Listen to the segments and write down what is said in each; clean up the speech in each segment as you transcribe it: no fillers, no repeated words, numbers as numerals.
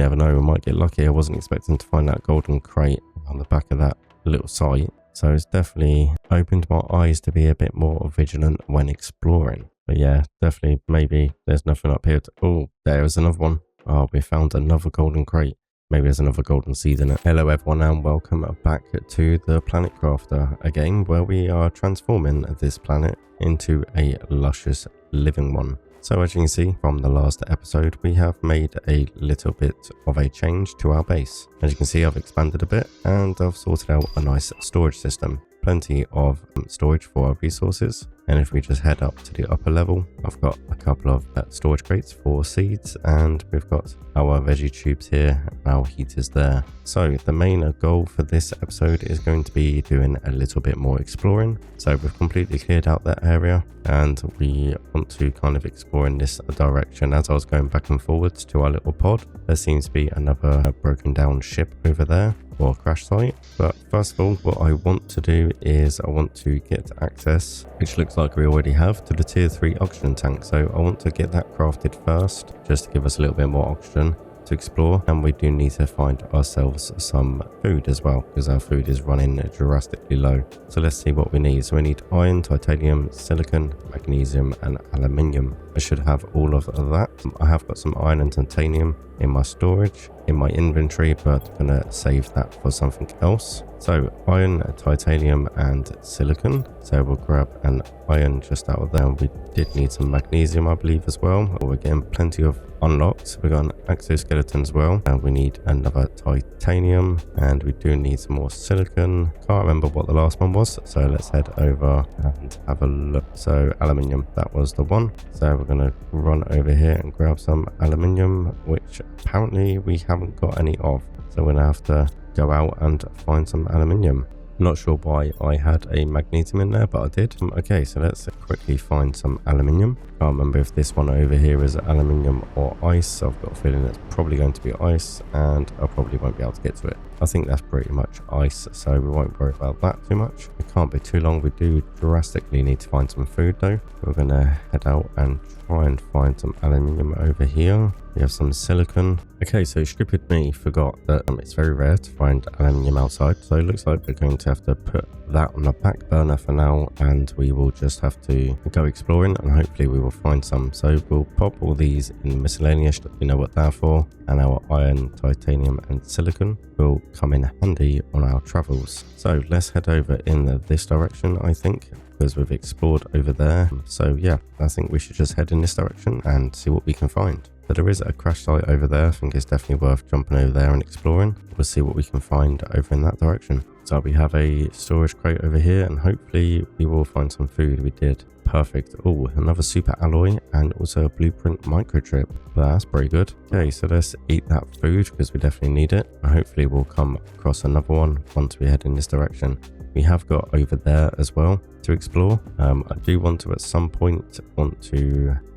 never know, we might get lucky. I wasn't expecting to find that golden crate on the back of that little site. So it's definitely opened my eyes to be a bit more vigilant when exploring. But yeah, definitely maybe there's nothing up here. Oh, there is another one. Oh, we found another golden crate. Maybe there's another golden seed in it. Hello everyone and welcome back to the Planet Crafter, a game where we are transforming this planet into a luscious living one. So as you can see from the last episode, we have made a little bit of a change to our base. As you can see, I've expanded a bit and I've sorted out a nice storage system. Plenty of storage for our resources. And if we just head up to the upper level, I've got a couple of storage crates for seeds, and we've got our veggie tubes here and our heaters there. So the main goal for this episode is going to be doing a little bit more exploring. So we've completely cleared out that area and we want to kind of explore in this direction. As I was going back and forwards to our little pod, there seems to be another broken down ship over there, or crash site. But first of all, what I want to do is I want to get access, which looks like we already have, to the tier 3 oxygen tank. So I want to get that crafted first, just to give us a little bit more oxygen to explore. And we do need to find ourselves some food as well, because our food is running drastically low. So let's see what we need. So we need iron, titanium, silicon, magnesium and aluminium. I should have all of that. I have got some iron and titanium in my storage, in my inventory, but I'm gonna save that for something else. So iron, titanium and silicon. So we'll grab an iron just out of there. We did need some magnesium, I believe, as well. We're getting plenty of unlocks. We've got an exoskeleton as well, and we need another titanium, and we do need some more silicon. Can't remember what the last one was, so let's head over and have a look. So aluminium, that was the one. So we're gonna run over here and grab some aluminium, which apparently we haven't got any of. So we're gonna have to go out and find some aluminium. Not sure why I had a magnesium in there, but I did. Okay, so let's quickly find some aluminium. Can't remember if this one over here is aluminium or ice. I've got a feeling it's probably going to be ice, and I probably won't be able to get to it. I think that's pretty much ice, so we won't worry about that too much. It can't be too long. We do drastically need to find some food though. We're gonna head out and try and find some aluminium over here. We have some silicon. Okay, so stupid me forgot that it's very rare to find aluminium outside, so it looks like we're going to have to put that on the back burner for now, and we will just have to go exploring and hopefully we will find some. So we'll pop all these in miscellaneous, you know what they're for, and our iron, titanium and silicon will come in handy on our travels. So let's head over in this direction, I think, because we've explored over there. So yeah, I think we should just head in this direction and see what we can find. So there is a crash site over there. I think it's definitely worth jumping over there and exploring. We'll see what we can find over in that direction. So we have a storage crate over here and hopefully we will find some food. We did. Perfect. Oh, another super alloy and also a blueprint microchip. That's pretty good. Okay, so let's eat that food because we definitely need it. And hopefully we'll come across another one once we head in this direction. We have got over there as well to explore. I do want to at some point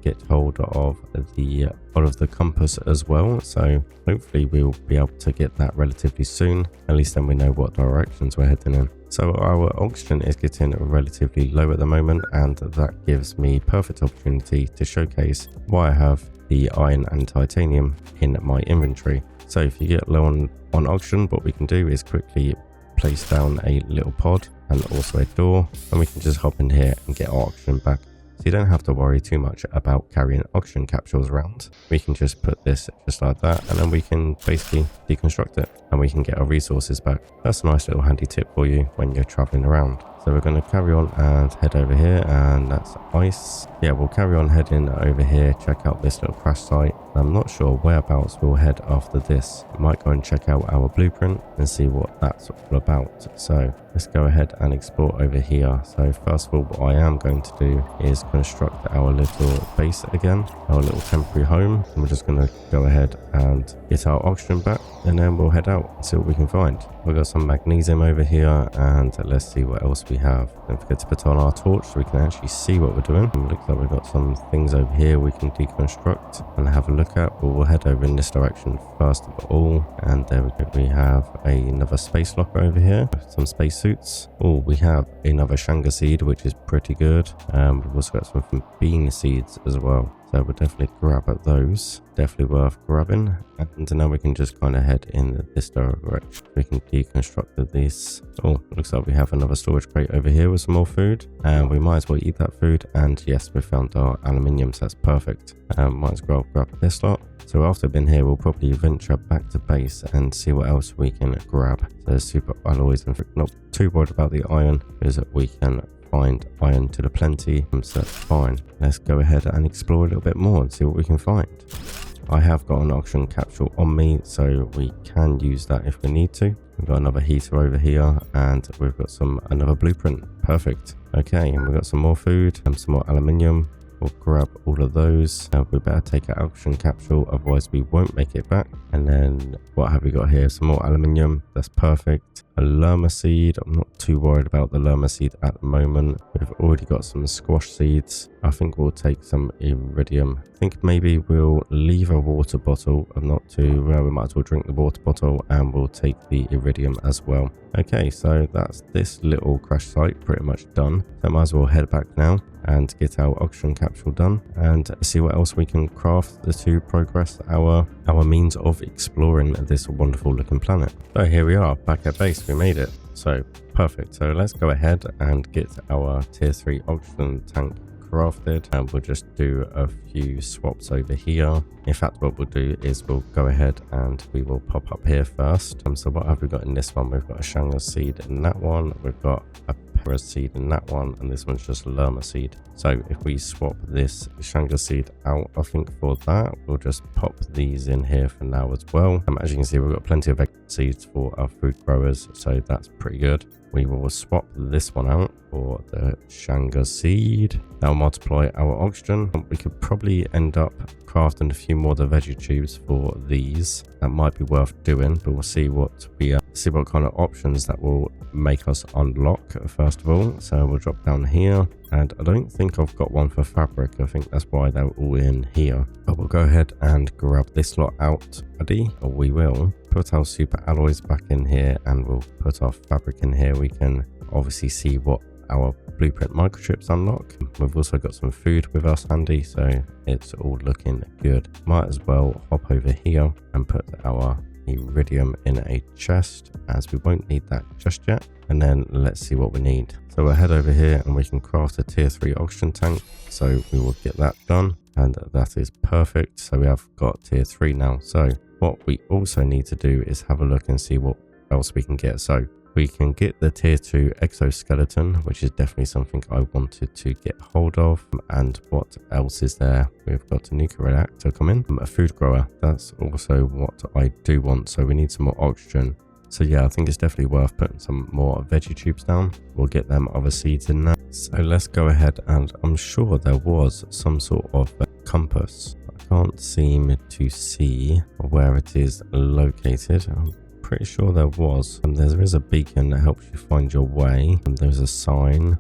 get hold of the compass as well, so hopefully we'll be able to get that relatively soon. At least then we know what directions we're heading in. So our oxygen is getting relatively low at the moment, and that gives me perfect opportunity to showcase why I have the iron and titanium in my inventory. So if you get low on oxygen, what we can do is quickly place down a little pod and also a door, and we can just hop in here and get our oxygen back. So you don't have to worry too much about carrying oxygen capsules around. We can just put this just like that, and then we can basically deconstruct it and we can get our resources back. That's a nice little handy tip for you when you're traveling around. So we're going to carry on and head over here, and that's ice. Yeah, we'll carry on heading over here, check out this little crash site. I'm not sure whereabouts we'll head after this. We might go and check out our blueprint and see what that's all about. So let's go ahead and explore over here. So first of all, what I am going to do is construct our little base again, our little temporary home. And we're just going to go ahead and get our oxygen back, and then we'll head out and see what we can find. We've got some magnesium over here, and let's see what else we have. Don't forget to put on our torch so we can actually see what we're doing. It looks like we've got some things over here we can deconstruct and have a look at, but we'll head over in this direction first of all. And there we go. We have another space locker over here, some space suits. Oh, we have another shanga seed, which is pretty good. We've also got some bean seeds as well. So So we'll definitely grab at those. Definitely worth grabbing. And now we can just kind of head in this direction. We can deconstruct this. Oh, looks like we have another storage crate over here with some more food. And we might as well eat that food. And yes, we found our aluminium, so that's perfect. Might as well grab this lot. So after being here, we'll probably venture back to base and see what else we can grab. So there's super alloys and not too worried about the iron, because we can find iron to the plenty, so that's fine. Let's go ahead and explore a little bit more and see what we can find. I have got an oxygen capsule on me, so we can use that if we need to. We've got another heater over here, and we've got another blueprint. Perfect. Okay, and we've got some more food and some more aluminium. We'll grab all of those. We better take an oxygen capsule, otherwise we won't make it back. And then what have we got here? Some more aluminium. That's perfect. A llama seed. I'm not too worried about the llama seed at the moment. We've already got some squash seeds. I think we'll take some iridium. I think maybe we'll leave a water bottle. I'm not too well. We might as well drink the water bottle, and we'll take the iridium as well. Okay, so that's this little crash site pretty much done. So I might as well head back now and get our oxygen capsule done and see what else we can craft to progress our means of exploring this wonderful looking planet. So here we are back at base. We made it. So perfect. So let's go ahead and get our tier 3 oxygen tank crafted, and we'll just do a few swaps over here. In fact, what we'll do is we'll go ahead and we will pop up here first. So what have we got in this one? We've got a Shanga seed in that one. We've got a Para seed in that one, and this one's just llama seed. So if we swap this Shanga seed out, I think for that we'll just pop these in here for now as well. As you can see, we've got plenty of seeds for our food growers, so that's pretty good. We will swap this one out for the Shanga seed. That'll multiply our oxygen. We could probably end up crafting a few more of the veggie tubes for these. That might be worth doing, but we'll see what kind of options that will make us unlock first of all. So we'll drop down here, and I don't think I've got one for fabric. I think that's why they're all in here. But we'll go ahead and grab this lot out. Ready? Or we will put our super alloys back in here, and we'll put our fabric in here. We can obviously see what our blueprint microchips unlock. We've also got some food with us handy, so it's all looking good. Might as well hop over here and put our iridium in a chest, as we won't need that just yet. And then let's see what we need. So we'll head over here and we can craft a tier 3 oxygen tank. So we will get that done, and that is perfect. So we have got tier 3 now. So what we also need to do is have a look and see what else we can get. So we can get the tier 2 exoskeleton, which is definitely something I wanted to get hold of. And what else is there? We've got a nuclear reactor coming, a food grower. That's also what I do want. So we need some more oxygen. So yeah, I think it's definitely worth putting some more veggie tubes down. We'll get them other seeds in there. So let's go ahead, and I'm sure there was some sort of compass. I can't seem to see where it is located. I'm pretty sure there was, and there is a beacon that helps you find your way, and there's a sign.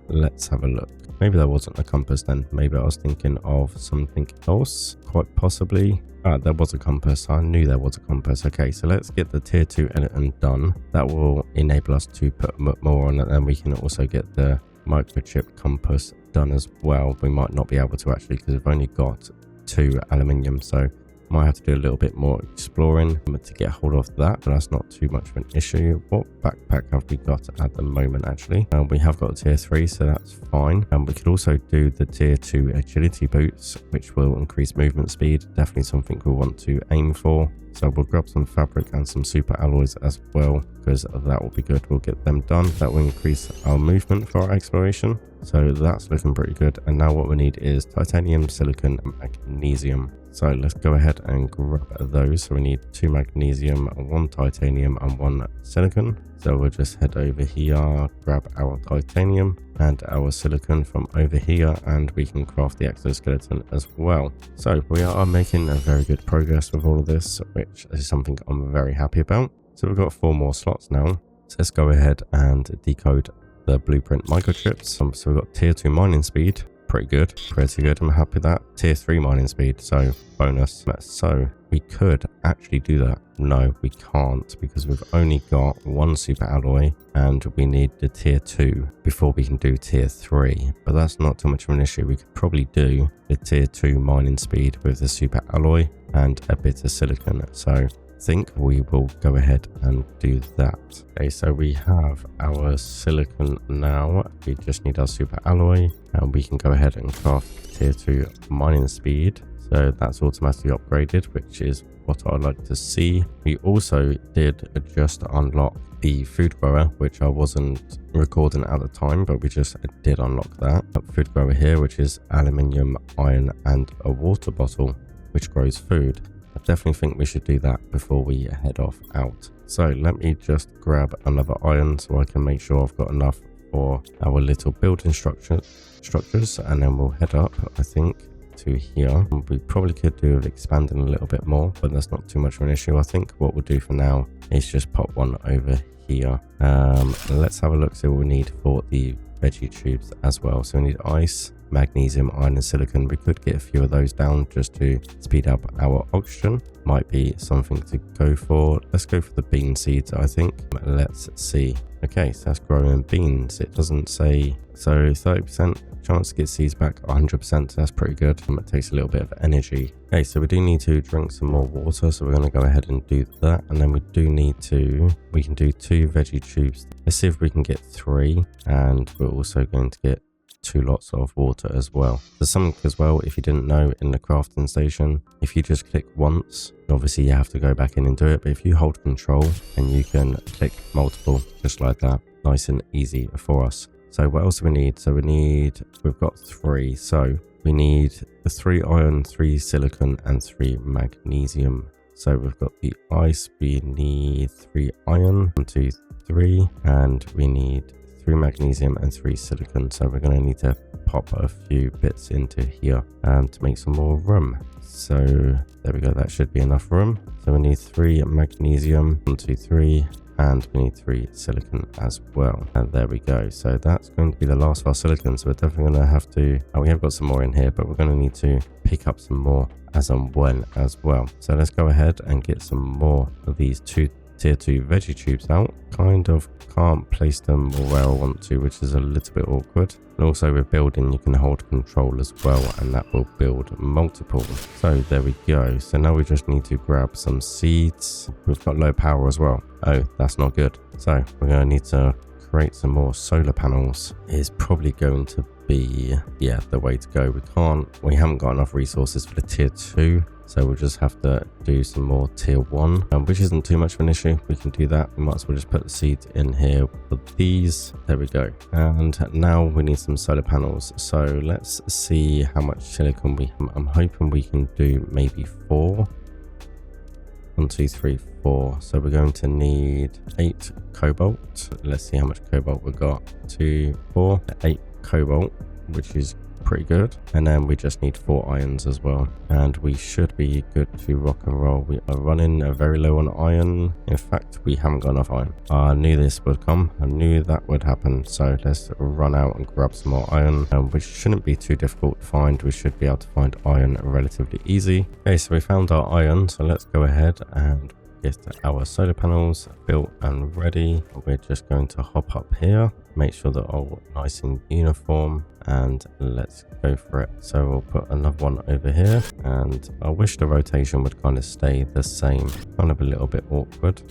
Let's have a look. Maybe there wasn't a compass then. Maybe I was thinking of something else, quite possibly. There was a compass. I knew there was a compass. Okay, so let's get the tier 2 editor done. That will enable us to put more on it, and we can also get the microchip compass done as well. We might not be able to actually, because we've only got 2 aluminium, so might have to do a little bit more exploring to get hold of that, but that's not too much of an issue. What backpack have we got at the moment? Actually, we have got a tier 3, so that's fine. And we could also do the tier 2 agility boots, which will increase movement speed. Definitely something we want to aim for. So we'll grab some fabric and some super alloys as well, because that will be good. We'll get them done. That will increase our movement for our exploration. So that's looking pretty good. And now what we need is titanium, silicon, and magnesium. So let's go ahead and grab those. So we need 2 magnesium, 1 titanium, and 1 silicon. So we'll just head over here, grab our titanium and our silicon from over here, and we can craft the exoskeleton as well. So we are making a very good progress with all of this, which is something I'm very happy about. So we've got 4 more slots now. So let's go ahead and decode the blueprint microchips. So we've got tier 2 mining speed. pretty good. Pretty good. I'm happy with that. Tier 3 mining speed, so bonus. So we could actually do that. No, we can't, because we've only got one super alloy and we need the tier 2 before we can do tier 3. But that's not too much of an issue. We could probably do the tier 2 mining speed with the super alloy and a bit of silicon. So I think we will go ahead and do that. Okay, so we have our silicon now. We just need our super alloy and we can go ahead and craft tier 2 mining speed. So that's automatically upgraded, which is what I'd like to see. We also did just unlock the food grower, which I wasn't recording at the time, but we just did unlock that. Food grower here, which is aluminium, iron, and a water bottle, which grows food. I definitely think we should do that before we head off out. So let me just grab another iron so I can make sure I've got enough for our little building structures, and then we'll head up, I think, to here. We probably could do with expanding a little bit more, but that's not too much of an issue. I think what we'll do for now is just pop one over here. Let's have a look, see what we need for the veggie tubes as well. So we need ice, magnesium, iron, and silicon. We could get a few of those down just to speed up our oxygen. Might be something to go for. Let's go for the bean seeds, I think. Let's see. Okay, so that's growing beans. It doesn't say, so 30% chance to get seeds back, 100%, so that's pretty good. It takes a little bit of energy. Okay, so we do need to drink some more water, so we're going to go ahead and do that. And then we can do 2 veggie tubes. Let's see if we can get 3, and we're also going to get 2 lots of water as well. There's something as well, if you didn't know, in the crafting station, if you just click once, obviously you have to go back in and do it, but if you hold control, and you can click multiple, just like that, nice and easy for us. So what else do we need? So we've got 3, so we need the 3 iron, 3 silicon, and 3 magnesium. So we've got the ice, we need 3 iron, 1, 2, 3, and we need 3 magnesium and 3 silicon. So we're going to need to pop a few bits into here to make some more room. So there we go, that should be enough room. So we need 3 magnesium, 1, 2, 3, and we need 3 silicon as well. And there we go. So that's going to be the last of our silicon. So we're definitely going to have to, we have got some more in here, but we're going to need to pick up some more as and when as well. So let's go ahead and get some more of these tier 2 veggie tubes out. Kind of can't place them where I want to, which is a little bit awkward. And also with building, you can hold control as well, and that will build multiple. So there we go. So now we just need to grab some seeds. We've got low power as well. Oh, that's not good. So we're going to need to create some more solar panels. Is probably going to be, yeah, the way to go. We haven't got enough resources for the tier 2. So we'll just have to do some more tier 1, which isn't too much of an issue. We can do that. We might as well just put the seeds in here for these. There we go. And now we need some solar panels. So let's see how much silicon I'm hoping we can do maybe 4. 1, 2, 3, 4. So we're going to need 8 cobalt. Let's see how much cobalt we've got. 2, 4, 8 cobalt, which is pretty good. And then we just need 4 irons as well, and we should be good to rock and roll. We are running very low on iron. In fact, we haven't got enough iron. I knew this would come. I knew that would happen. So let's run out and grab some more iron, which shouldn't be too difficult to find. We should be able to find iron relatively easy. Okay, so we found our iron, so let's go ahead and get our solar panels built and ready. We're just going to hop up here, make sure they're all nice and uniform, and let's go for it. So we'll put another one over here, and I wish the rotation would kind of stay the same, kind of a little bit awkward.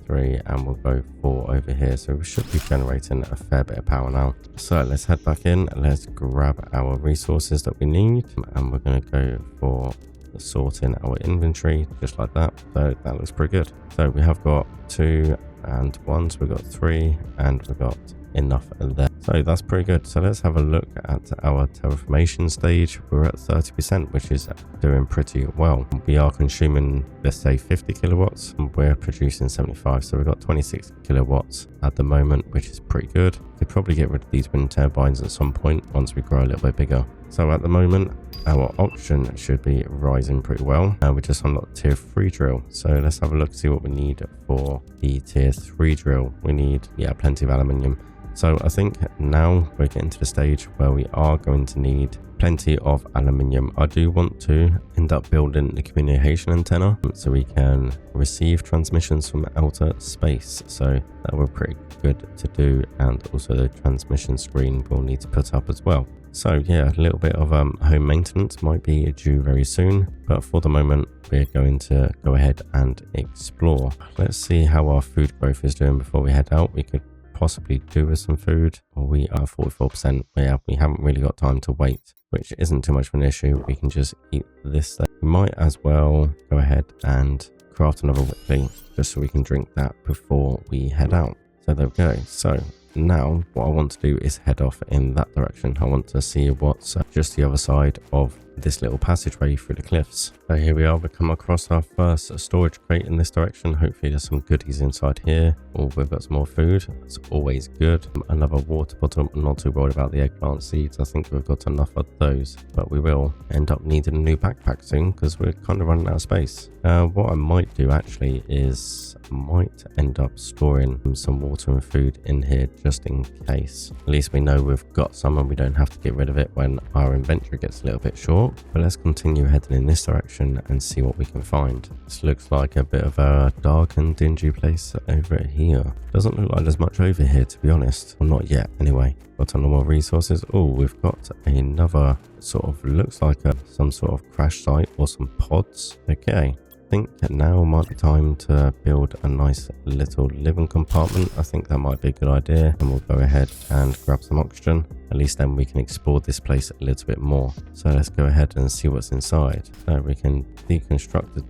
3, and we'll go 4 over here. So we should be generating a fair bit of power now. So let's head back in, let's grab our resources that we need, and we're going to go for sorting our inventory just like that. So that looks pretty good. So we have got 2 and 1, so we've got 3, and we've got enough there. So that's pretty good. So let's have a look at our terraformation stage. We're at 30%, which is doing pretty well. We are consuming, let's say, 50 kilowatts, and we're producing 75. So we've got 26 kilowatts at the moment, which is pretty good. Could probably get rid of these wind turbines at some point once we grow a little bit bigger. So at the moment, our oxygen should be rising pretty well. We just unlocked tier 3 drill. So let's have a look, see what we need for the tier 3 drill. We need, yeah, plenty of aluminium. So I think now we're getting to the stage where we are going to need plenty of aluminium. I do want to end up building the communication antenna so we can receive transmissions from outer space. So that will be pretty good to do, and also the transmission screen we'll need to put up as well. So yeah, a little bit of home maintenance might be due very soon, but for the moment we're going to go ahead and explore. Let's see how our food growth is doing before we head out. We could possibly do with some food. We are 44%. Yeah, we haven't really got time to wait, which isn't too much of an issue. We can just eat this thing. We might as well go ahead and craft another whippy just so we can drink that before we head out. So there we go. So now what I want to do is head off in that direction. I want to see what's just the other side of this little passageway through the cliffs. So here we are, we've come across our first storage crate in this direction. Hopefully there's some goodies inside here. Oh, we've got some more food. That's always good. Another water bottle. I'm not too worried about the eggplant seeds. I think we've got enough of those, but we will end up needing a new backpack soon because we're kind of running out of space. What I might do actually is I might end up storing some water and food in here just in case. At least we know we've got some and we don't have to get rid of it when our inventory gets a little bit short. But let's continue heading in this direction and see what we can find. This looks like a bit of a dark and dingy place over here. Doesn't look like there's much over here, to be honest. Well, not yet anyway. Got on more resources. Oh, we've got another sort of, looks like some sort of crash site or some pods. Okay. I think now might be time to build a nice little living compartment. I think that might be a good idea, and we'll go ahead and grab some oxygen. At least then we can explore this place a little bit more. So let's go ahead and see what's inside. So we can deconstruct the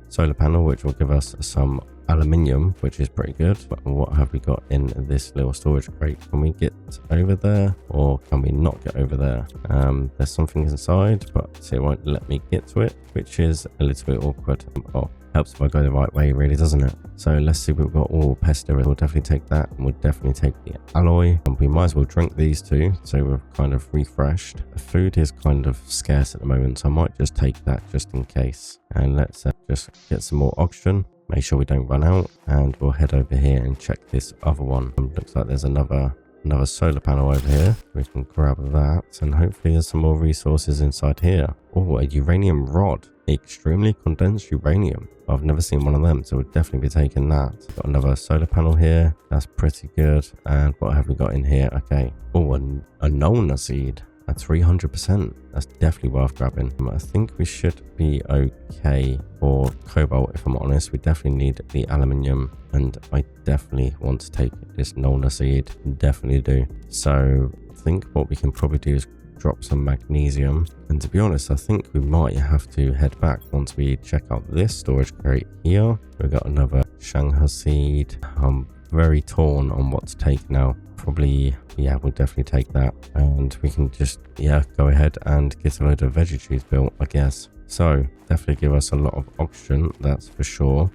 solar panel, which will give us some aluminium, which is pretty good. But what have we got in this little storage crate? Can we get over there, or can we not get over there? There's something inside, but it won't let me get to it, which is a little bit awkward. Oh, helps if I go the right way, really, doesn't it? So let's see what we've got. Oh, pestilence. We'll definitely take that, and we'll definitely take the alloy, and we might as well drink these two so we're kind of refreshed. Food is kind of scarce at the moment, so I might just take that just in case. And let's just get some more oxygen. Make sure we don't run out, and we'll head over here and check this other one. Looks like there's another solar panel over here. We can grab that, and hopefully there's some more resources inside here. Oh, a uranium rod. Extremely condensed uranium. I've never seen one of them, so we'll definitely be taking that. Got another solar panel here. That's pretty good. And what have we got in here? Okay. Oh, a Nona seed. At 300%. That's definitely worth grabbing. I think we should be okay for cobalt, if I'm honest. We definitely need the aluminium, and I definitely want to take this Nona seed. Definitely do. So I think what we can probably do is drop some magnesium. And to be honest, I think we might have to head back once we check out this storage crate here. We've got another Shanghai seed. I'm very torn on what to take now. Probably, yeah, we'll definitely take that, and we can just, yeah, go ahead and get a load of veggie trees built, I guess. So definitely give us a lot of oxygen, that's for sure.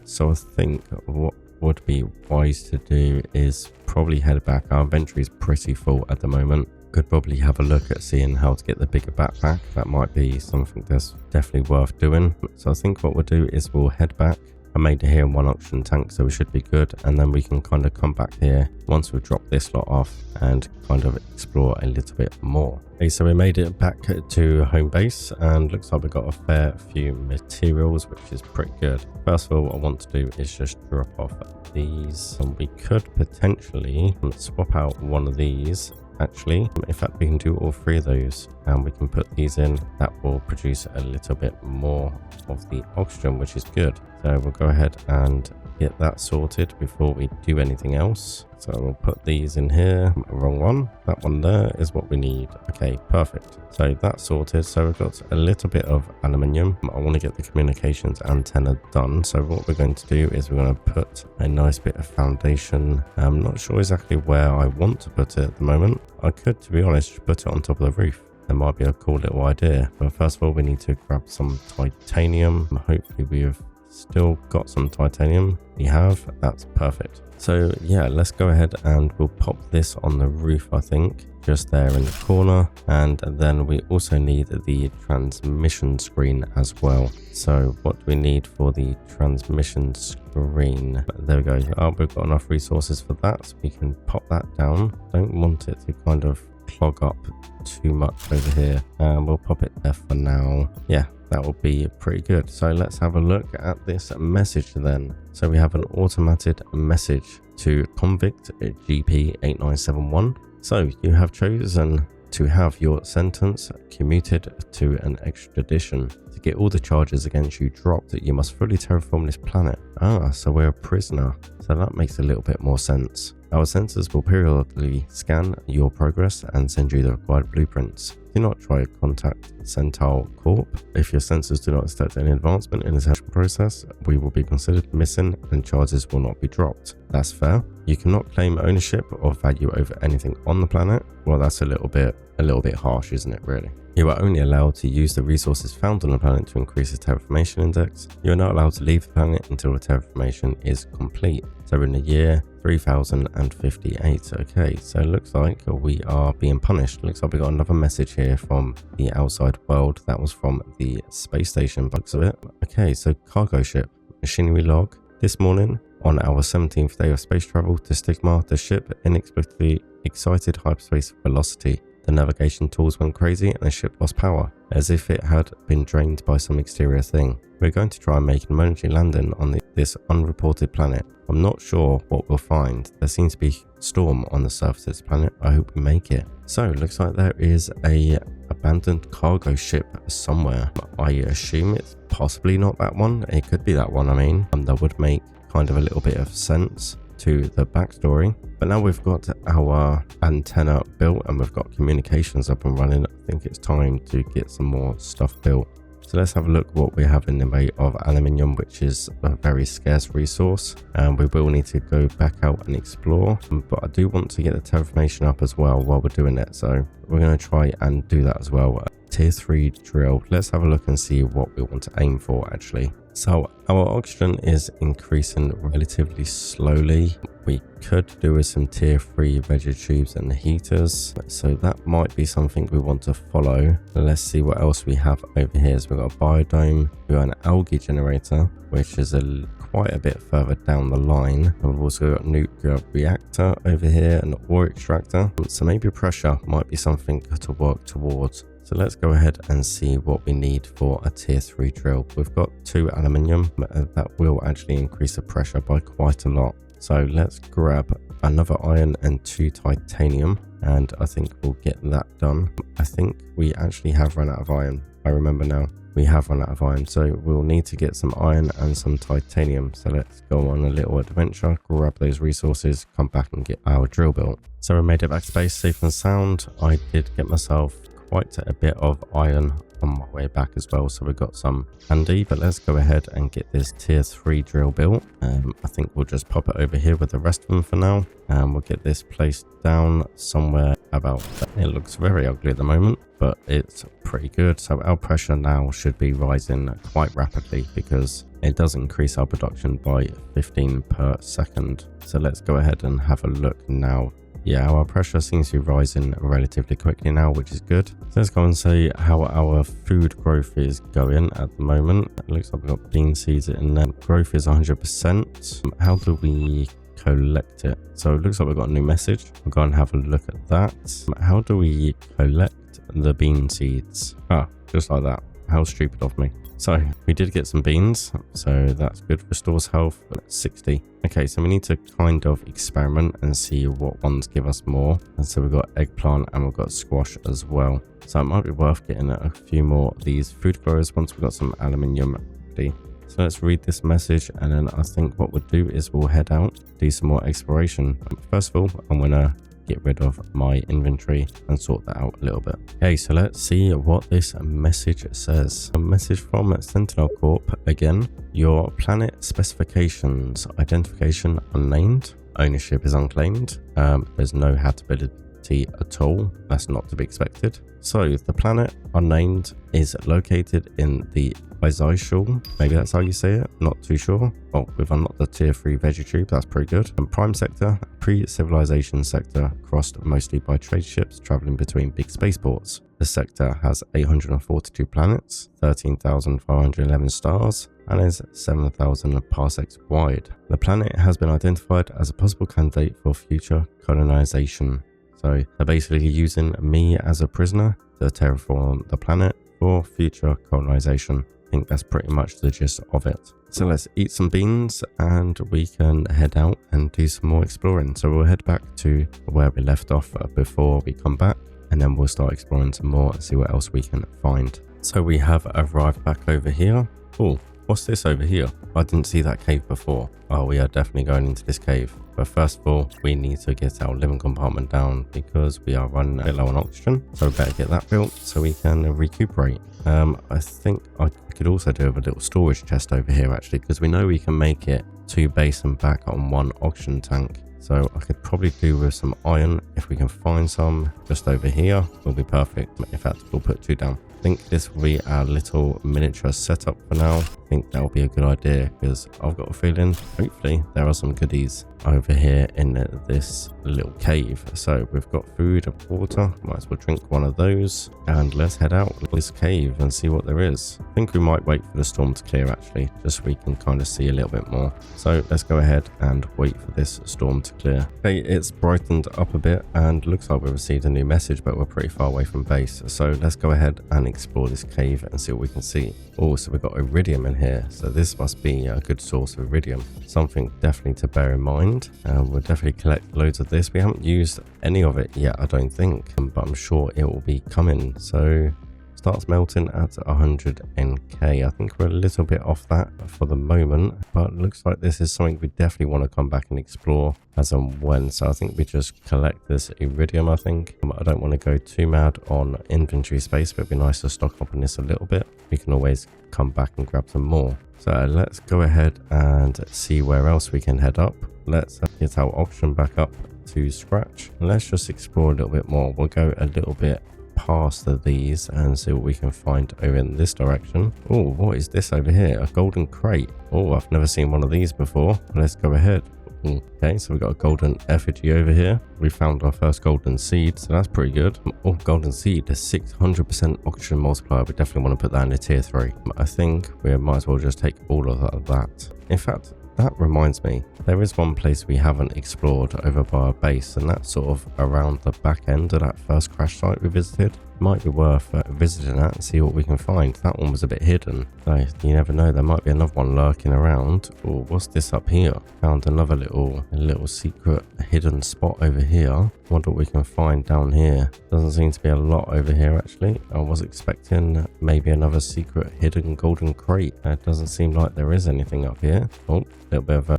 So I think what would be wise to do is probably head back. Our inventory is pretty full at the moment. Could probably have a look at seeing how to get the bigger backpack. That might be something that's definitely worth doing. So I think what we'll do is we'll head back. I made it here in one oxygen tank, so we should be good, and then we can kind of come back here once we've dropped this lot off and kind of explore a little bit more. Okay, so we made it back to home base, and looks like we've got a fair few materials, which is pretty good. First of all, what I want to do is just drop off these, and we could potentially swap out one of these. Actually, in fact, we can do all three of those, and we can put these in. That will produce a little bit more of the oxygen, which is good. So we'll go ahead and get that sorted before we do anything else. So we'll put these in here. Wrong one. That one there is what we need. Okay, perfect. So that's sorted. So we've got a little bit of aluminium. I want to get the communications antenna done. So what we're going to do is we're going to put a nice bit of foundation. I'm not sure exactly where I want to put it at the moment. I could, to be honest, put it on top of the roof. That might be a cool little idea. But first of all, we need to grab some titanium. Hopefully we have still got some titanium. We have, that's perfect. So yeah, let's go ahead and we'll pop this on the roof, I think, just there in the corner. And then we also need the transmission screen as well. So what do we need for the transmission screen? There we go. Oh, we've got enough resources for that, so we can pop that down. Don't want it to kind of clog up too much over here. We'll pop it there for now. Yeah, that will be pretty good. So let's have a look at this message then. So we have an automated message to convict GP 8971. So you have chosen to have your sentence commuted to an extradition. To get all the charges against you dropped, you must fully terraform this planet. Ah, so we're a prisoner. So that makes a little bit more sense. Our sensors will periodically scan your progress and send you the required blueprints. Do not try to contact Centaur Corp. If your sensors do not detect any advancement in this process, we will be considered missing and charges will not be dropped. That's fair. You cannot claim ownership or value over anything on the planet. Well, that's a little bit harsh, isn't it, really? You are only allowed to use the resources found on the planet to increase the terraformation index. You are not allowed to leave the planet until the terraformation is complete. So in the year 3058. Okay, so it looks like we are being punished. Looks like we got another message here from the outside world. That was from the space station, bugs of it. Okay, so cargo ship, machinery log. This morning, on our 17th day of space travel to Stigma, the ship inexplicably excited hyperspace velocity. The navigation tools went crazy and the ship lost power, as if it had been drained by some exterior thing. We're going to try and make an emergency landing on this unreported planet. I'm not sure what we'll find. There seems to be a storm on the surface of this planet. I hope we make it. So, looks like there is a abandoned cargo ship somewhere. I assume it's possibly not that one. It could be that one, I mean. That would make kind of a little bit of sense to the backstory. But now we've got our antenna built and we've got communications up and running. I think it's time to get some more stuff built. So let's have a look what we have in the way of aluminium, which is a very scarce resource. And we will need to go back out and explore. But I do want to get the terraformation up as well while we're doing it. So we're going to try and do that as well. Tier 3 drill. Let's have a look and see what we want to aim for actually. So our oxygen is increasing relatively slowly. We could do with some tier 3 veggie tubes and the heaters. So that might be something we want to follow. Let's see what else we have over here. So we've got a biodome, we've got an algae generator, which is quite a bit further down the line. We've also got a nuclear reactor over here, an ore extractor. So maybe pressure might be something to work towards. So let's go ahead and see what we need for a tier 3 drill. We've got 2 aluminium that will actually increase the pressure by quite a lot. So let's grab another iron and 2 titanium, and I think we'll get that done. I think we actually have run out of iron. I remember now. We have run out of iron, so we'll need to get some iron and some titanium. So let's go on a little adventure, grab those resources, come back and get our drill built. So we made it back to base safe and sound. I did get myself quite a bit of iron on my way back as well, so we've got some handy. But let's go ahead and get this tier 3 drill built. I think we'll just pop it over here with the rest of them for now, and we'll get this placed down somewhere about there. It looks very ugly at the moment, but it's pretty good. So our pressure now should be rising quite rapidly because it does increase our production by 15 per second. So let's go ahead and have a look now. Yeah, our pressure seems to be rising relatively quickly now, which is good. So let's go and see how our food growth is going at the moment. It looks like we've got bean seeds in there. Growth is 100%. How do we collect it? So it looks like we've got a new message. We'll go and have a look at that. How do we collect the bean seeds? Ah, just like that. How stupid of me. So we did get some beans, so that's good. Restores health at 60. Okay, so we need to kind of experiment and see what ones give us more. And so we've got eggplant and we've got squash as well. So it might be worth getting a few more of these food growers once we've got some aluminium ready. So let's read this message, and then I think what we'll do is we'll head out, do some more exploration. First of all, I'm going to get rid of my inventory and sort that out a little bit. Okay, so let's see what this message says. A message from Sentinel Corp again. Your planet specifications, identification unnamed, ownership is unclaimed, there's no habitability at all. That's not to be expected. So the planet unnamed is located in the Bizyshal, maybe that's how you say it, not too sure. Oh, we've unlocked the tier 3 veggie tube, that's pretty good. And prime sector, pre-civilization sector, crossed mostly by trade ships traveling between big spaceports. The sector has 842 planets, 13,511 stars, and is 7,000 parsecs wide. The planet has been identified as a possible candidate for future colonization. So they're basically using me as a prisoner to terraform the planet for future colonization. I think that's pretty much the gist of it. So let's eat some beans and we can head out and do some more exploring. So we'll head back to where we left off before we come back, and then we'll start exploring some more and see what else we can find. So we have arrived back over here. Oh, what's this over here? I didn't see that cave before. Oh, we are definitely going into this cave. But first of all, we need to get our living compartment down because we are running a bit low on oxygen. So we better get that built so we can recuperate. I think I could also do with a little storage chest over here actually, because we know we can make it 2 base and back on 1 oxygen tank. So I could probably do with some iron. If we can find some just over here, will be perfect. In fact, we'll put 2 down. I think this will be our little miniature setup for now. I think that will be a good idea because I've got a feeling, hopefully, there are some goodies over here in this little cave. So we've got food and water. Might as well drink one of those. And let's head out of this cave and see what there is. I think we might wait for the storm to clear actually, just so we can kind of see a little bit more. So let's go ahead and wait for this storm to clear. Okay, it's brightened up a bit and looks like we've received a new message, but we're pretty far away from base. So let's go ahead and explore this cave and see what we can see. Oh, so we've got iridium in here. So this must be a good source of iridium. Something definitely to bear in mind. We'll definitely collect loads of this. We haven't used any of it yet, I don't think, but I'm sure it will be coming. So starts melting at 100 NK. I think we're a little bit off that for the moment, but looks like this is something we definitely want to come back and explore as and when. So I think we just collect this iridium, I think. I don't want to go too mad on inventory space, but it'd be nice to stock up on this a little bit. We can always come back and grab some more. So let's go ahead and see where else we can head up. Let's get our oxygen back up to scratch. Let's just explore a little bit more. We'll go a little bit past these and see what we can find over in this direction. Oh, what is this over here? A golden crate. Oh, I've never seen one of these before. Let's go ahead. Okay, so we've got a golden effigy over here. We found our first golden seed, so that's pretty good. Oh, golden seed, a 600% oxygen multiplier. We definitely want to put that in a tier 3. I think we might as well just take all of that. In fact, that reminds me, there is one place we haven't explored over by our base, and that's sort of around the back end of that first crash site we visited. Might be worth visiting that and see what we can find. That one was a bit hidden, so you never know, there might be another one lurking around. Oh, what's this up here? Found another little secret hidden spot over here. Wonder what we can find down here. Doesn't seem to be a lot over here actually. I was expecting maybe another secret hidden golden crate. It doesn't seem like there is anything up here. Oh, little bit of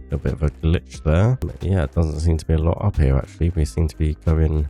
a glitch there. Yeah, it doesn't seem to be a lot up here actually. We seem to be going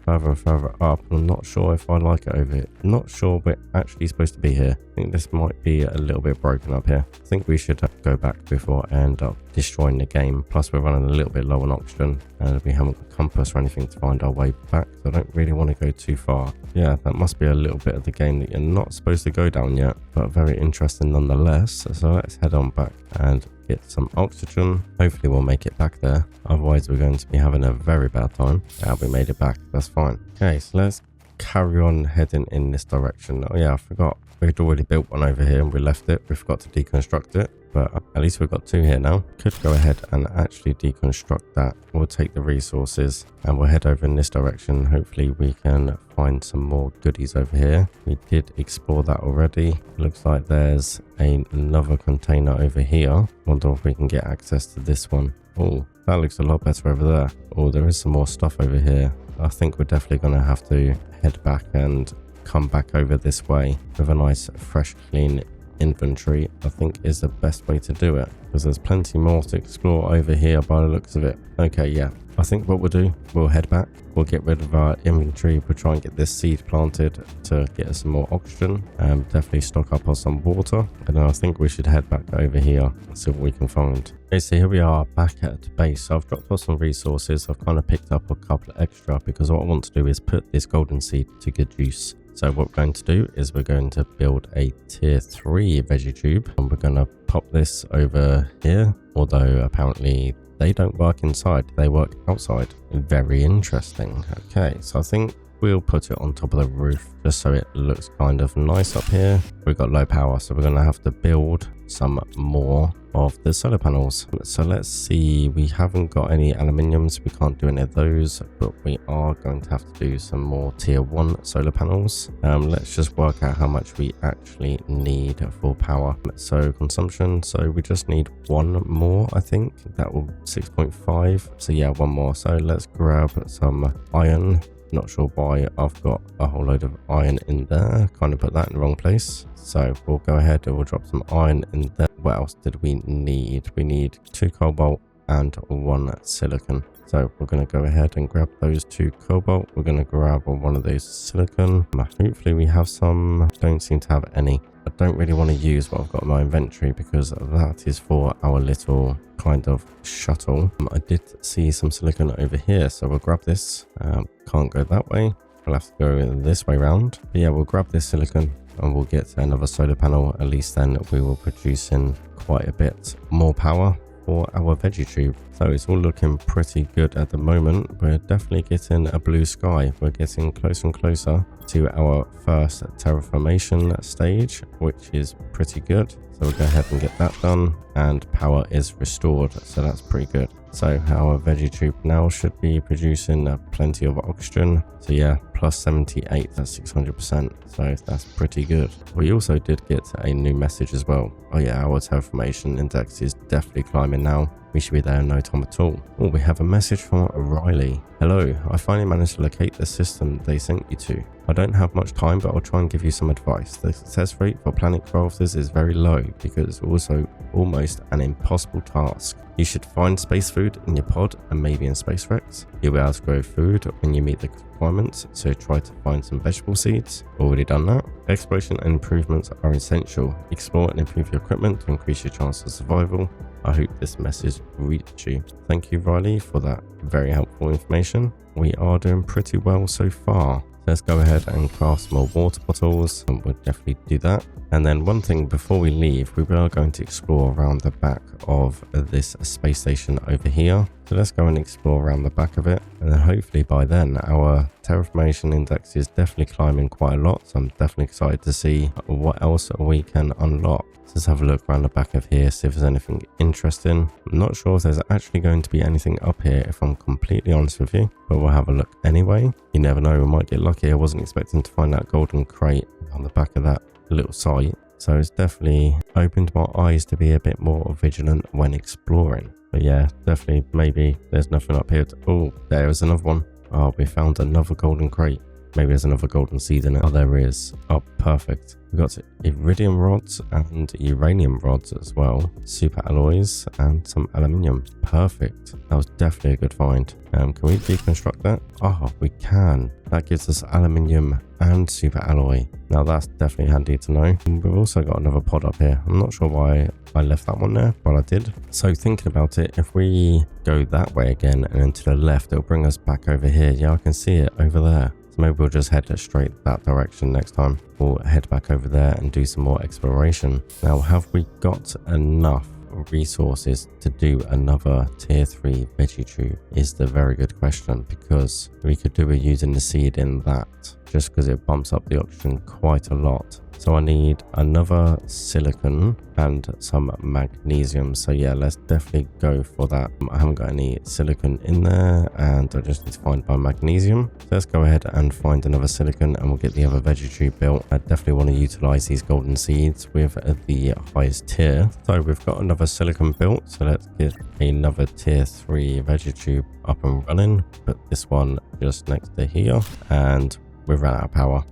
further and further up. I'm not sure if I like it over here. Not sure we're actually supposed to be here. I think this might be a little bit broken up here. I think we should go back before I end up destroying the game. Plus we're running a little bit low on oxygen and we haven't got a compass or anything to find our way back. So I don't really want to go too far. Yeah, that must be a little bit of the game that you're not supposed to go down yet, but very interesting nonetheless. So let's head on back and get some oxygen. Hopefully we'll make it back there. Otherwise we're going to be having a very bad time. We made it back. That's fine. Okay, so let's carry on heading in this direction. Oh yeah, I forgot. We'd already built one over here and we left it. We forgot to deconstruct it, but at least we've got 2 here now. Could go ahead and actually deconstruct that. We'll take the resources and we'll head over in this direction. Hopefully we can find some more goodies over here. We did explore that already. Looks like there's another container over here. Wonder if we can get access to this one. Oh, that looks a lot better over there. Oh, there is some more stuff over here. I think we're definitely going to have to head back and come back over this way with a nice fresh clean inventory. I think is the best way to do it, because there's plenty more to explore over here by the looks of it. Okay, yeah, I think what we'll do, we'll head back. We'll get rid of our inventory. We'll try and get this seed planted to get us some more oxygen. Definitely stock up on some water. And then I think we should head back over here and see what we can find. Okay, so here we are back at base. So I've dropped off some resources. I've kind of picked up a couple extra because what I want to do is put this golden seed to good use. So what we're going to do is we're going to build a tier 3 veggie tube. And we're going to pop this over here. Although apparently they don't work inside, they work outside. Very interesting. Okay, so I think we'll put it on top of the roof just so it looks kind of nice up here. We've got low power, so we're going to have to build some more of the solar panels. So let's see, we haven't got any aluminium, so we can't do any of those, but we are going to have to do some more tier 1 solar panels. Let's just work out how much we actually need for power. So consumption, so we just need one more, I think. That will 6.5. So yeah, one more. So let's grab some iron. Not sure why I've got a whole load of iron in there. Kind of put that in the wrong place. So we'll go ahead and we'll drop some iron in there. What else did we need? We need 2 cobalt and 1 silicon. So we're going to go ahead and grab those 2 cobalt. We're going to grab one of those silicon. Hopefully we have some. Don't seem to have any. I don't really want to use what I've got in my inventory because that is for our little kind of shuttle. I did see some silicon over here, so we'll grab this. Can't go that way. We'll have to go this way around. But yeah, we'll grab this silicon and we'll get another solar panel. At least then we will produce in quite a bit more power for our veggie tube. So it's all looking pretty good at the moment. We're definitely getting a blue sky. We're getting closer and closer to our first terraformation stage, which is pretty good. So we'll go ahead and get that done, and power is restored, so that's pretty good. So our veggie tube now should be producing plenty of oxygen. So yeah, plus 78, that's 600%, so that's pretty good. We also did get a new message as well. Oh yeah, our terraformation index is definitely climbing now. We should be there in no time at all. Oh, we have a message from Riley. Hello, I finally managed to locate the system they sent you to. I don't have much time, but I'll try and give you some advice. The success rate for planet crafters is very low because it's also almost an impossible task. You should find space food in your pod and maybe in space wrecks. You'll be able to grow food when you meet the requirements, so try to find some vegetable seeds. Already done that. Exploration and improvements are essential. Explore and improve your equipment to increase your chance of survival. I hope this message reached you. Thank you, Riley, for that very helpful information. We are doing pretty well so far. Let's go ahead and craft some more water bottles, and we'll definitely do that. And then one thing before we leave, we are going to explore around the back of this space station over here. So let's go and explore around the back of it, and then hopefully by then our terraformation index is definitely climbing quite a lot. So I'm definitely excited to see what else we can unlock. So let's have a look around the back of here, see if there's anything interesting. I'm not sure if there's actually going to be anything up here, if I'm completely honest with you, but we'll have a look anyway. You never know, we might get lucky. I wasn't expecting to find that golden crate on the back of that little site. So it's definitely opened my eyes to be a bit more vigilant when exploring. But yeah, definitely maybe there's nothing up here. Oh, there is another one. Oh, we found another golden crate. Maybe there's another golden seed in it. Oh, there is. Oh, perfect. We've got iridium rods and uranium rods as well. Super alloys and some aluminium. Perfect. That was definitely a good find. Can we deconstruct that? Oh, we can. That gives us aluminium and super alloy. Now that's definitely handy to know. And we've also got another pod up here. I'm not sure why I left that one there, but I did. So thinking about it, if we go that way again and then to the left, it'll bring us back over here. Yeah, I can see it over there. So maybe we'll just head straight that direction next time. We'll head back over there and do some more exploration. Now, have we got enough resources to do another tier 3 veggie tube is the very good question, because we could do it using the seed in that, just because it bumps up the oxygen quite a lot. So I need another silicon and some magnesium. So yeah, let's definitely go for that. I haven't got any silicon in there, and I just need to find my magnesium. So let's go ahead and find another silicon, and we'll get the other veggie tube built. I definitely want to utilize these golden seeds with the highest tier. So we've got another silicon built. So let's get another tier 3 veggie tube up and running. Put this one just next to here, and we've run out of power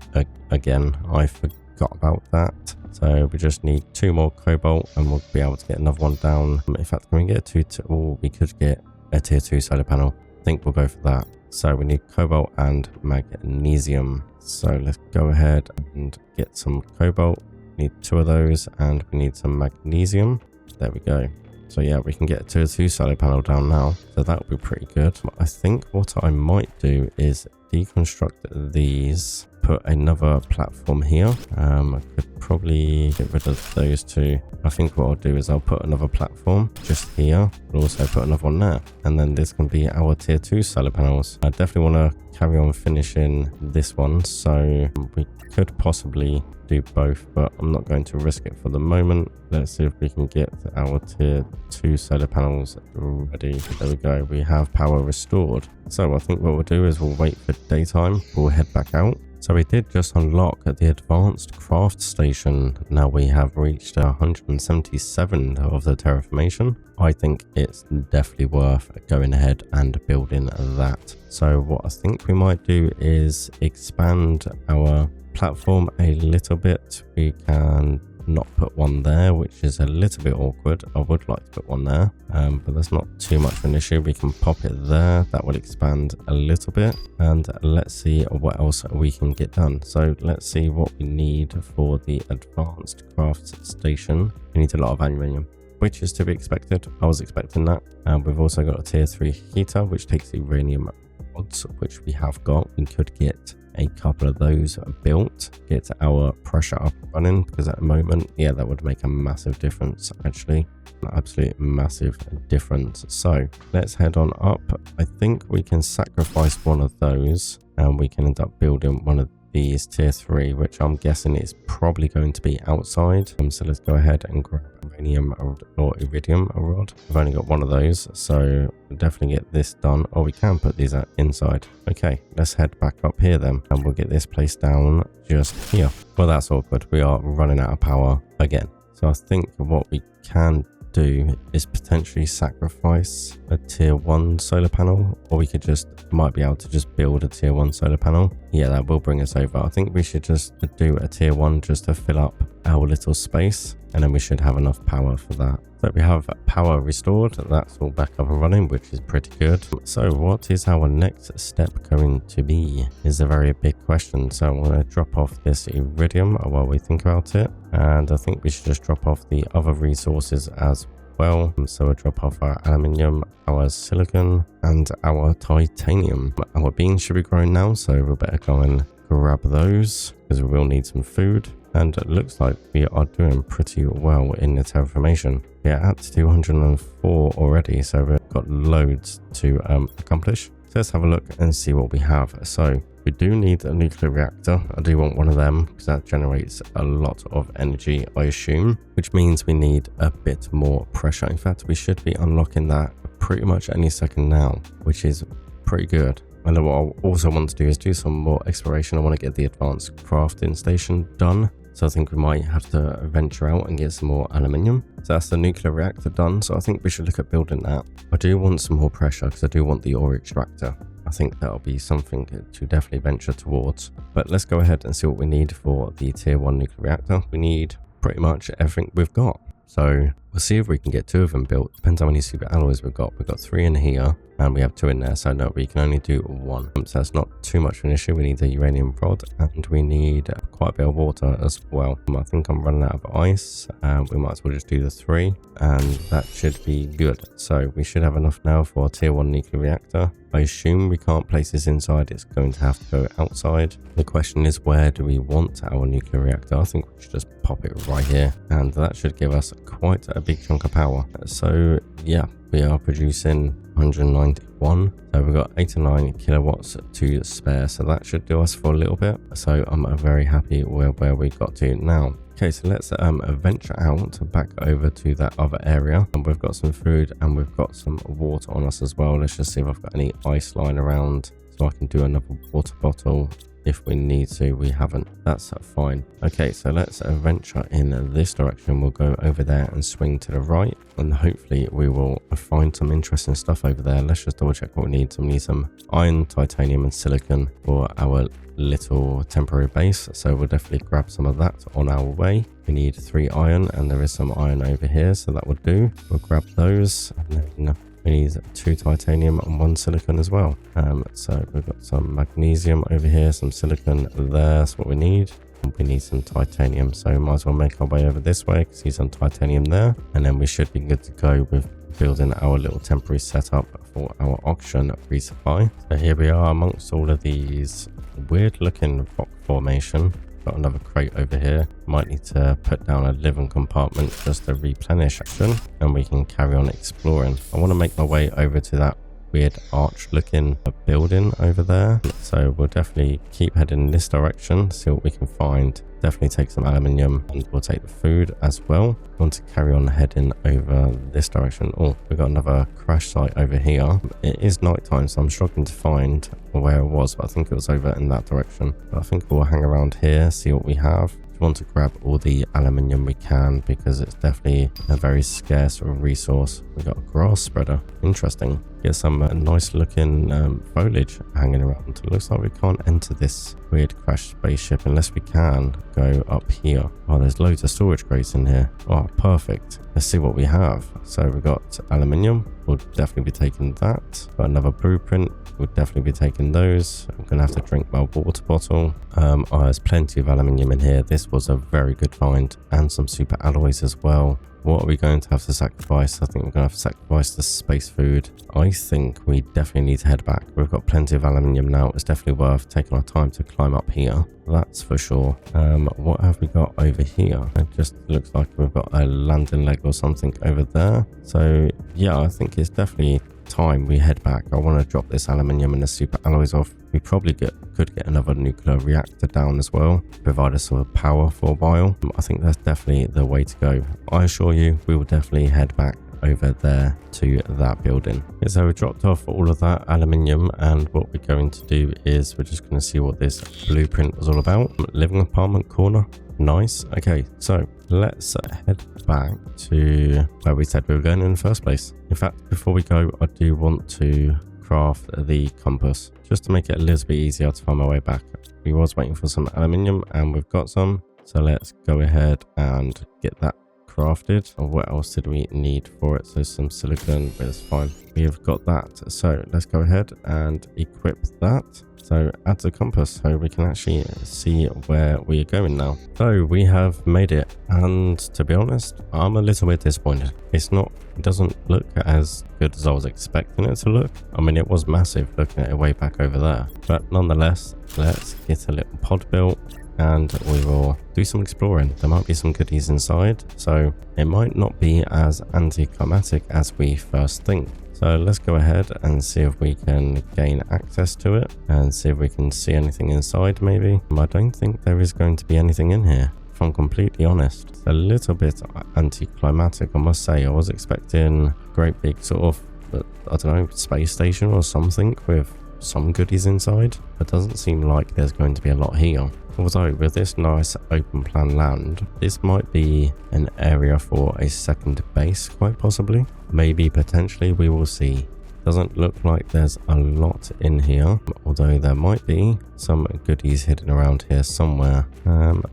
again. I forgot about that. So we just need 2 more cobalt and we'll be able to get another one down. In fact, can we get a we could get a tier 2 solar panel. think we'll go for that. So we need cobalt and magnesium. So let's go ahead and get some cobalt. We need 2 of those, and we need some magnesium. There we go. So yeah, we can get a tier 2 solar panel down now. So that would be pretty good. I think what I might do is deconstruct these, put another platform here. I could probably get rid of those 2. I think what I'll do is I'll put another platform just here, but also put another one there. And then this can be our tier 2 solar panels. I definitely want to carry on finishing this one. So we could possibly do both, but I'm not going to risk it for the moment. Let's see if we can get our tier 2 solar panels ready. There we go. We have power restored. So I think what we'll do is we'll wait for daytime. We'll head back out. So we did just unlock the advanced craft station. Now we have reached 177 of the terraformation. I think it's definitely worth going ahead and building that. So what I think we might do is expand our platform a little bit. We can not put one there, which is a little bit awkward. I would like to put one there, but that's not too much of an issue. We can pop it there. That will expand a little bit, and let's see what else we can get done. So let's see what we need for the advanced craft station. We need a lot of aluminium, which is to be expected. I was expecting that. We've also got a tier 3 heater, which takes uranium rods, which we have got. We could get a couple of those built, get our pressure up and running, because at the moment, yeah, that would make a massive difference, actually, an absolute massive difference. So let's head on up. I think we can sacrifice one of those, and we can end up building one of these tier 3, which I'm guessing is probably going to be outside. So let's go ahead and grab uranium or iridium rod. I've only got one of those, so we'll definitely get this done. Or we can put these inside. Okay, let's head back up here then, and we'll get this place down just here. Well, that's awkward. We are running out of power again. So I think what we can do is potentially sacrifice a tier 1 solar panel, or we could just might be able to just build a tier 1 solar panel. Yeah, that will bring us over. I think we should just do a tier 1 just to fill up our little space, and then we should have enough power for that. So we have power restored. That's all back up and running, which is pretty good. So what is our next step going to be is a very big question. So I'm going to drop off this iridium while we think about it, and I think we should just drop off the other resources as well. So we'll drop off our aluminium, our silicon, and our titanium. Our beans should be growing now, so we better go and grab those, because we will need some food. And it looks like we are doing pretty well in the terraformation. We're at 204 already, so we've got loads to accomplish. So let's have a look and see what we have. So we do need a nuclear reactor. I do want one of them, because that generates a lot of energy, I assume, which means we need a bit more pressure. In fact, we should be unlocking that pretty much any second now, which is pretty good. And then what I also want to do is do some more exploration. I want to get the advanced crafting station done. So I think we might have to venture out and get some more aluminium. So that's the nuclear reactor done. So I think we should look at building that. I do want some more pressure, because I do want the ore extractor. I think that'll be something to definitely venture towards. But let's go ahead and see what we need for the tier 1 nuclear reactor. We need pretty much everything we've got. So we'll see if we can get 2 of them built. Depends how many super alloys we've got. We've got 3 in here, and we have 2 in there. So no, we can only do 1. So that's not too much of an issue. We need a uranium rod, and we need quite a bit of water as well. I think I'm running out of ice. We might as well just do the 3, and that should be good. So we should have enough now for a tier 1 nuclear reactor. I assume we can't place this inside. It's going to have to go outside. The question is, where do we want our nuclear reactor? I think we should just pop it right here, and that should give us quite a big chunk of power. So yeah, we are producing 191. So we've got 89 kilowatts to spare. So that should do us for a little bit. So I'm very happy with where we got to now. Okay, so let's venture out back over to that other area, and we've got some food and we've got some water on us as well. Let's just see if I've got any ice lying around so I can do another water bottle if we need to. We haven't. That's fine. Okay, so let's venture in this direction. We'll go over there and swing to the right, and hopefully we will find some interesting stuff over there. Let's just double check what we need. So we need some iron, titanium, and silicon for our little temporary base, so we'll definitely grab some of that on our way. We need 3 iron, and there is some iron over here, so that would do. We'll grab those, and then we need 2 titanium and 1 silicon as well. So we've got some magnesium over here, some silicon there, that's what we need. We need some titanium, so might as well make our way over this way. See some titanium there, and then we should be good to go with building our little temporary setup for our auction resupply. So here we are amongst all of these weird looking rock formation. Got another crate over here. Might need to put down a living compartment just to replenish action, and we can carry on exploring. I want to make my way over to that weird arch looking building over there, so we'll definitely keep heading in this direction, see what we can find. Definitely take some aluminium, and we'll take the food as well. I want to carry on heading over this direction. Oh, we got another crash site over here. It is night time, so I'm struggling to find where it was, but I think it was over in that direction. But I think we'll hang around here, see what we have. We want to grab all the aluminium we can, because it's definitely a very scarce resource. We got a grass spreader, interesting. Get some nice looking foliage hanging around. It looks like we can't enter this weird crashed spaceship unless we can go up here. Oh, there's loads of storage crates in here. Oh, perfect. Let's see what we have. So we've got aluminium. We'll definitely be taking that. Got another blueprint. We'll definitely be taking those. I'm gonna have to drink my water bottle. There's plenty of aluminium in here. This was a very good find, and some super alloys as well. What are we going to have to sacrifice? I think we're going to have to sacrifice the space food. I think we definitely need to head back. We've got plenty of aluminium now. It's definitely worth taking our time to climb up here. That's for sure. What have we got over here? It just looks like we've got a landing leg or something over there. So yeah, I think it's definitely time we head back. I want to drop this aluminium and the super alloys off. We probably could get another nuclear reactor down as well, provide us with power for a while. I think that's definitely the way to go. I assure you, we will definitely head back over there to that building. Okay, so we dropped off all of that aluminium, and what we're going to do is we're just going to see what this blueprint was all about. Living apartment corner. Nice. Okay, so let's head back to where we said we were going in the first place. In fact, before we go, I do want to craft the compass just to make it a little bit easier to find my way back. We was waiting for some aluminium, and we've got some, so let's go ahead and get that crafted. Or what else did we need for it? So some silicon, but it's fine. We have got that, so let's go ahead and equip that. So add the compass so we can actually see where we are going now. So we have made it, and to be honest, I'm a little bit disappointed. It doesn't look as good as I was expecting it to look. I mean, it was massive looking at it way back over there, but nonetheless, let's get a little pod built and we will do some exploring. There might be some goodies inside, so it might not be as anticlimactic as we first think. So let's go ahead and see if we can gain access to it and see if we can see anything inside maybe. I don't think there is going to be anything in here, if I'm completely honest. It's a little bit anticlimactic, I must say. I was expecting a great big sort of, I don't know, space station or something with some goodies inside. It doesn't seem like there's going to be a lot here. Although with this nice open plan land, this might be an area for a second base, quite possibly. Maybe potentially, we will see. Doesn't look like there's a lot in here, although there might be some goodies hidden around here somewhere.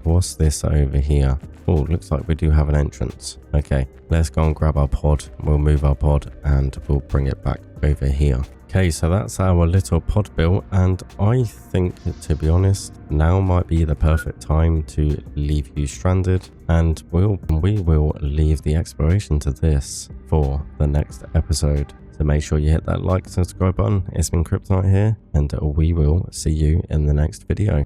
What's this over here? Oh, looks like we do have an entrance. Okay, let's go and grab our pod. We'll move our pod and we'll bring it back over here. Okay, so that's our little pod built, and I think, to be honest, now might be the perfect time to leave you stranded, and we will leave the exploration to this for the next episode. So make sure you hit that like and subscribe button. It's been Kryptonite here, and we will see you in the next video.